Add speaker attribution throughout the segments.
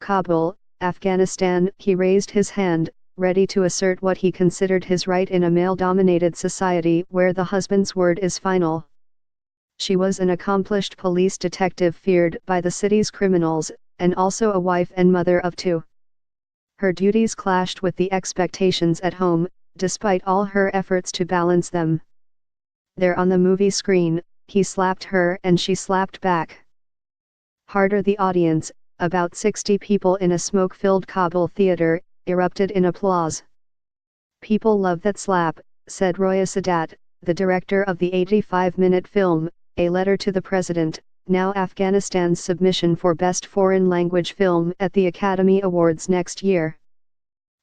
Speaker 1: Kabul, Afghanistan. He raised his hand, ready to assert what he considered his right in a male-dominated society where the husband's word is final. She was an accomplished police detective feared by the city's criminals, and also a wife and mother of two. Her duties clashed with the expectations at home, despite all her efforts to balance them. There on the movie screen, he slapped her and she slapped back harder. The audience, about 60 people in a smoke-filled Kabul theater, erupted in applause. "People love that slap," said Roya Sadat, the director of the 85-minute film, A Letter to the President, now Afghanistan's submission for Best Foreign Language Film at the Academy Awards next year.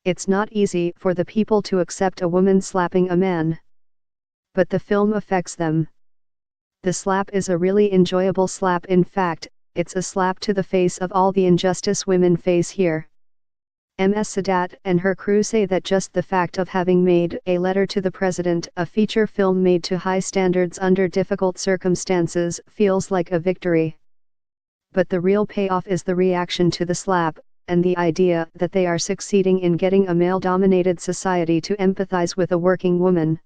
Speaker 1: "It's not easy for the people to accept a woman slapping a man. But the film affects them. The slap is a really enjoyable slap. In fact, it's a slap to the face of all the injustice women face here." Ms. Sadat and her crew say that just the fact of having made A Letter to the President, a feature film made to high standards under difficult circumstances, feels like a victory. But the real payoff is the reaction to the slap, and the idea that they are succeeding in getting a male-dominated society to empathize with a working woman.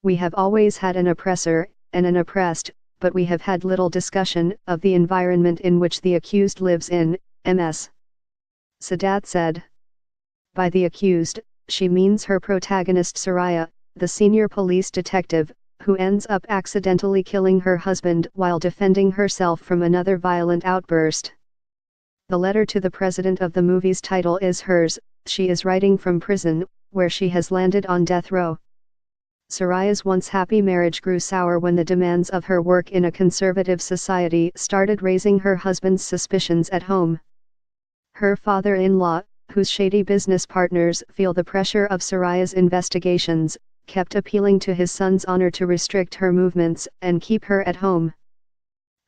Speaker 1: "We have always had an oppressor, and an oppressed, but we have had little discussion of the environment in which the accused lives in," Ms. Sadat said. By the accused, she means her protagonist Soraya, the senior police detective, who ends up accidentally killing her husband while defending herself from another violent outburst. The letter to the president of the movie's title is hers. She is writing from prison, where she has landed on death row. Soraya's once happy marriage grew sour when the demands of her work in a conservative society started raising her husband's suspicions at home. Her father-in-law, whose shady business partners feel the pressure of Soraya's investigations, kept appealing to his son's honor to restrict her movements and keep her at home.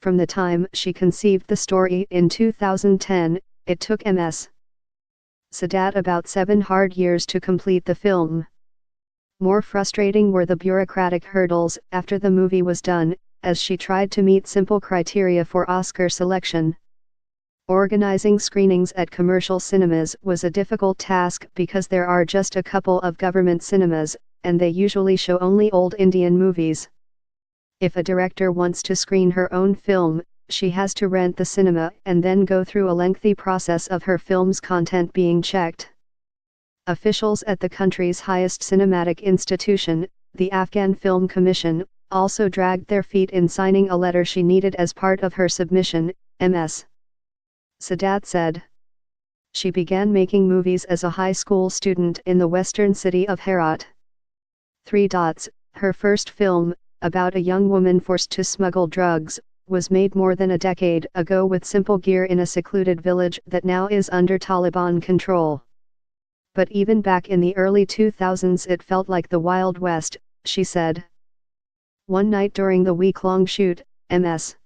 Speaker 1: From the time she conceived the story in 2010, it took Ms. Sadat about 7 hard years to complete the film. More frustrating were the bureaucratic hurdles after the movie was done, as she tried to meet simple criteria for Oscar selection. Organizing screenings at commercial cinemas was a difficult task because there are just a couple of government cinemas, and they usually show only old Indian movies. If a director wants to screen her own film, she has to rent the cinema and then go through a lengthy process of her film's content being checked. Officials at the country's highest cinematic institution, the Afghan Film Commission, also dragged their feet in signing a letter she needed as part of her submission, Ms. Sadat said. She began making movies as a high school student in the western city of Herat. Her first film, about a young woman forced to smuggle drugs, was made more than a decade ago with simple gear in a secluded village that now is under Taliban control. But even back in the early 2000s it felt like the Wild West, she said. One night during the week-long shoot, Ms.